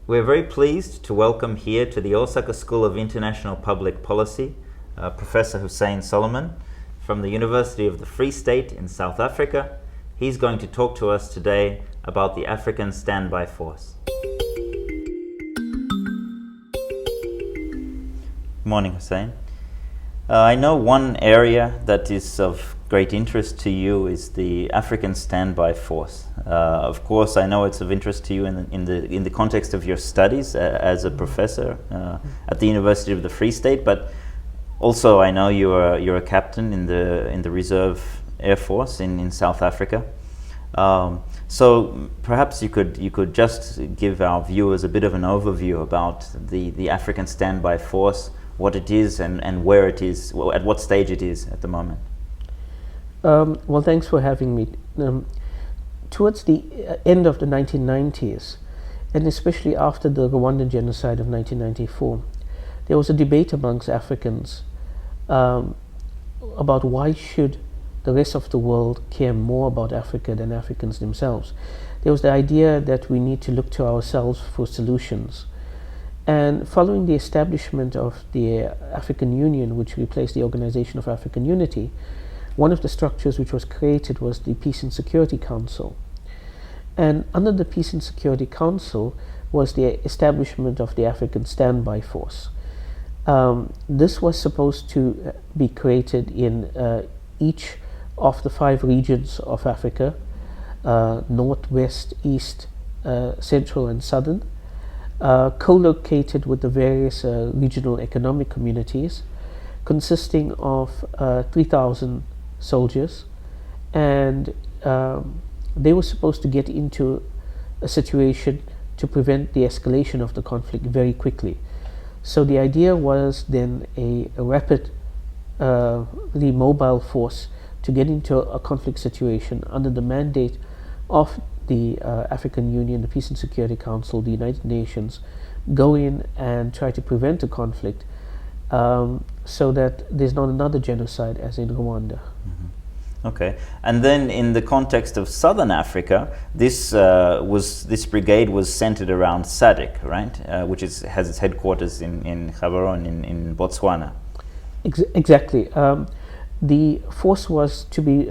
We're very pleased to welcome here to the Osaka School of International Public Policy Professor Hussein Solomon from the University of the Free State in South Africa. He's going to talk to us today about the African Standby Force. Good morning, Hussein. I know one area that is of great interest to you is the African Standby Force. Of course, I know it's of interest to you in the context of your studies as a professor at the University of the Free State, but also I know you're a captain in the Reserve Air Force in South Africa. So perhaps you could just give our viewers a bit of an overview about the African Standby Force, what it is and where it is, at what stage it is at the moment. Well, thanks for having me. Towards the end of the 1990s, and especially after the Rwandan genocide of 1994, there was a debate amongst Africans about why should the rest of the world care more about Africa than Africans themselves. There was the idea that we need to look to ourselves for solutions. And following the establishment of the African Union, which replaced the Organization of African Unity, one of the structures which was created was the Peace and Security Council. And under the Peace and Security Council was the establishment of the African Standby Force. This was supposed to be created in each of the 5 regions of Africa, North, West, East, Central and Southern, co-located with the various regional economic communities, consisting of 3,000 soldiers, and they were supposed to get into a situation to prevent the escalation of the conflict very quickly. So the idea was then a rapidly mobile force to get into a conflict situation under the mandate of the African Union, the Peace and Security Council, the United Nations, go in and try to prevent a conflict so that there's not another genocide as in Rwanda. Mm-hmm. Okay, and then in the context of Southern Africa, this brigade was centered around SADC, right? Which has its headquarters in Gaborone in Botswana. Exactly. The force was to be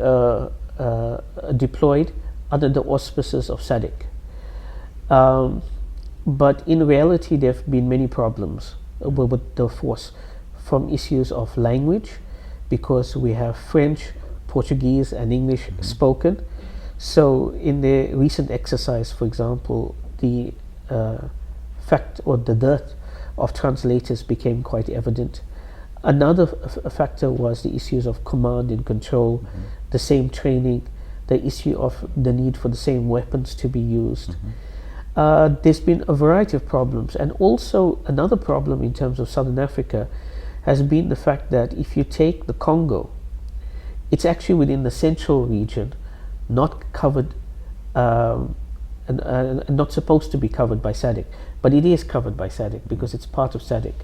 deployed under the auspices of SADC. But in reality, there have been many problems with the force, from issues of language, because we have French, Portuguese and English spoken. So in the recent exercise, for example, the fact or the dearth of translators became quite evident. Another factor was the issues of command and control, the same training, the issue of the need for the same weapons to be used. There's been a variety of problems, and also another problem in terms of Southern Africa has been the fact that if you take the Congo, it's actually within the central region, not covered and not supposed to be covered by SADC, but it is covered by SADC because it's part of SADC.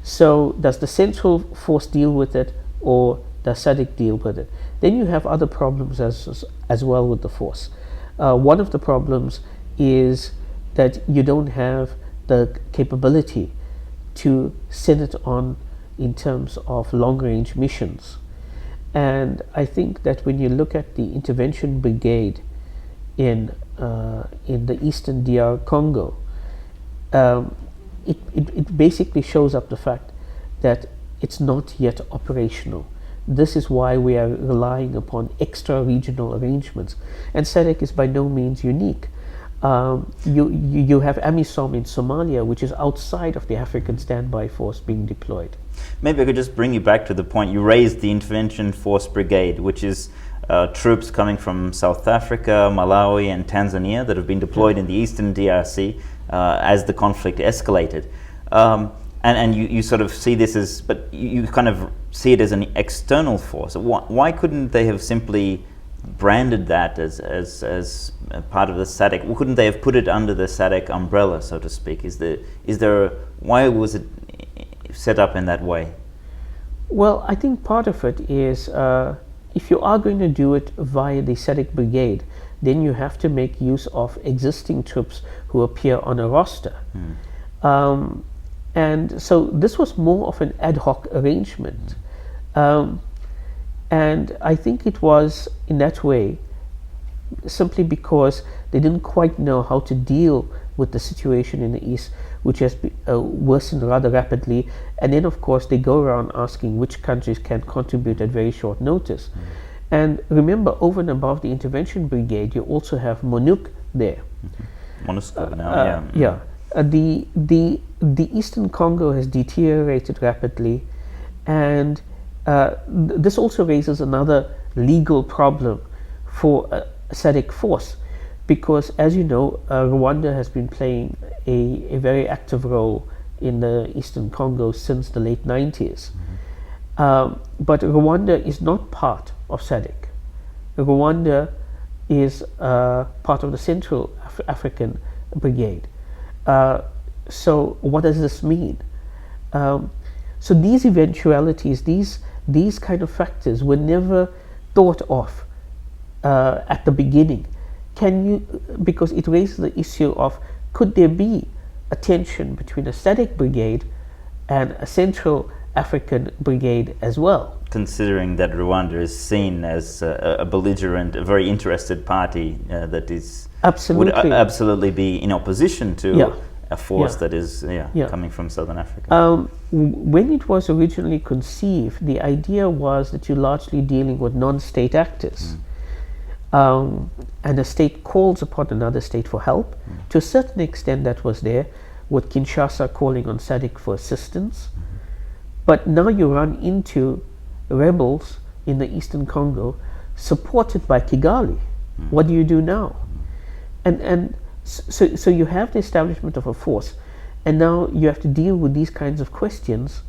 So does the central force deal with it, or does SADC deal with it? Then you have other problems as well with the force. One of the problems is that you don't have the capability to send it on in terms of long-range missions. And I think that when you look at the intervention brigade in the eastern DR Congo, it basically shows up the fact that it's not yet operational. This is why we are relying upon extra regional arrangements, and SADC is by no means unique. You have AMISOM in Somalia, which is outside of the African Standby Force being deployed. Maybe I could just bring you back to the point you raised, the Intervention Force Brigade, which is troops coming from South Africa, Malawi and Tanzania that have been deployed in the eastern DRC as the conflict escalated. And you sort of see this as, but you kind of see it as an external force. Why couldn't they have simply branded that as a part of the SADC? Couldn't they have put it under the SADC umbrella, so to speak? Why was it set up in that way? Well, I think part of it is if you are going to do it via the SADC brigade, then you have to make use of existing troops who appear on a roster. And so this was more of an ad hoc arrangement. And I think it was in that way simply because they didn't quite know how to deal with the situation in the East, which has worsened rather rapidly. And then, of course, they go around asking which countries can contribute at very short notice. And remember, over and above the intervention brigade, you also have MONUC there. MONUSCO now, yeah. The Eastern Congo has deteriorated rapidly, and this also raises another legal problem for a SADC force, because, as you know, Rwanda has been playing a very active role in the Eastern Congo since the late 90s. But Rwanda is not part of SADC. Rwanda is part of the Central African Brigade. So what does this mean? So these eventualities, these kind of factors were never thought of at the beginning. Because it raises the issue of, could there be a tension between a SADC brigade and a Central African brigade as well? Considering that Rwanda is seen as a belligerent, a very interested party that is would absolutely be in opposition to a force that is coming from Southern Africa. When it was originally conceived, the idea was that you're largely dealing with non-state actors. And a state calls upon another state for help. To a certain extent that was there, with Kinshasa calling on SADC for assistance. But now you run into rebels in the Eastern Congo supported by Kigali. What do you do now? And so you have the establishment of a force, and now you have to deal with these kinds of questions.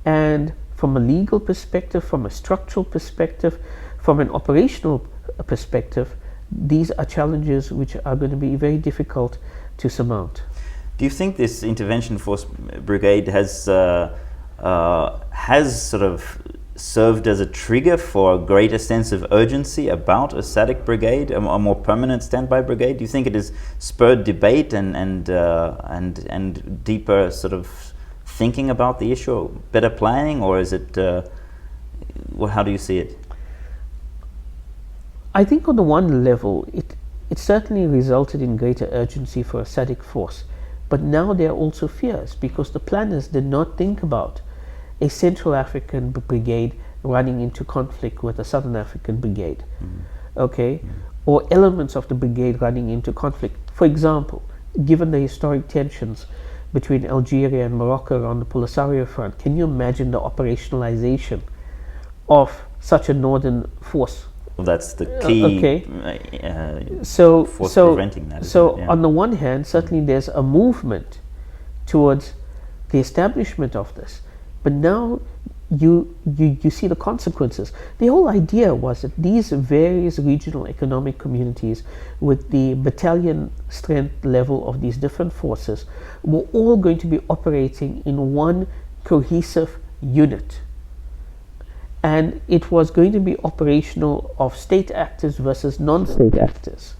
And from a legal perspective, from a structural perspective, from an operational perspective, these are challenges which are going to be very difficult to surmount. Do you think this intervention force brigade has sort of served as a trigger for a greater sense of urgency about a SADC brigade, a more permanent standby brigade? Do you think it has spurred debate and deeper sort of thinking about the issue, better planning, or is it? How do you see it? I think on the one level, it certainly resulted in greater urgency for a SADC force. But now there are also fears, because the planners did not think about a Central African brigade running into conflict with a Southern African brigade, or elements of the brigade running into conflict. For example, given the historic tensions between Algeria and Morocco on the Polisario front, can you imagine the operationalization of such a northern force? Well, that's the key force preventing that. So on the one hand, certainly there's a movement towards the establishment of this, but now you see the consequences. The whole idea was that these various regional economic communities, with the battalion strength level of these different forces, were all going to be operating in one cohesive unit. And it was going to be operational of state actors versus non-state actors.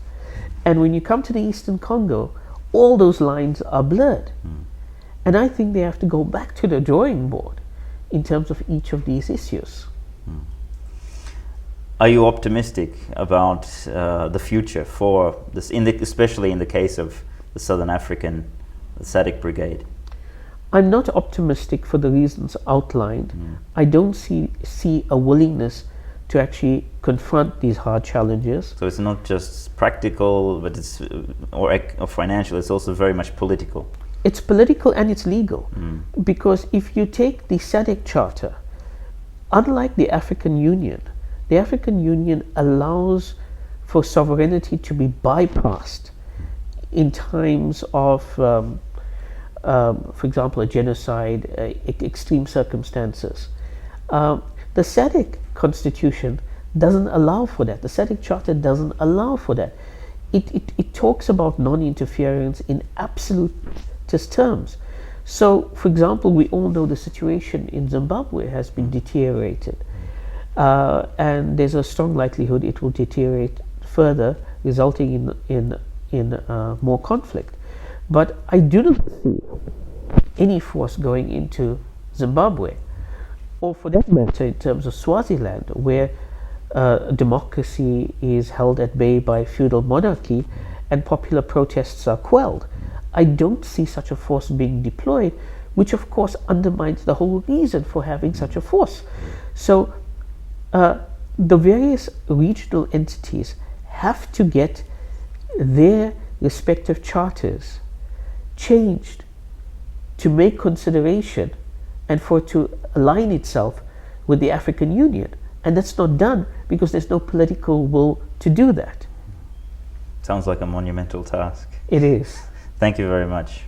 And when you come to the Eastern Congo, all those lines are blurred. And I think they have to go back to the drawing board in terms of each of these issues. Are you optimistic about the future for this, especially in the case of the Southern African SADC brigade? I'm not optimistic for the reasons outlined. I don't see a willingness to actually confront these hard challenges. So it's not just practical, but it's or financial. It's also very much political. It's political and it's legal, because if you take the SADC Charter, unlike the African Union allows for sovereignty to be bypassed in times of for example, a genocide, extreme circumstances. The SADC Constitution doesn't allow for that. The SADC Charter doesn't allow for that. It talks about non-interference in absolutist terms. So, for example, we all know the situation in Zimbabwe has been deteriorated. And there's a strong likelihood it will deteriorate further resulting in more conflict. But I do not see any force going into Zimbabwe, or for that matter in terms of Swaziland, where democracy is held at bay by feudal monarchy and popular protests are quelled. I don't see such a force being deployed, which of course undermines the whole reason for having such a force. So the various regional entities have to get their respective charters changed to make consideration and for it to align itself with the African Union. And that's not done because there's no political will to do that. Sounds like a monumental task. It is. Thank you very much.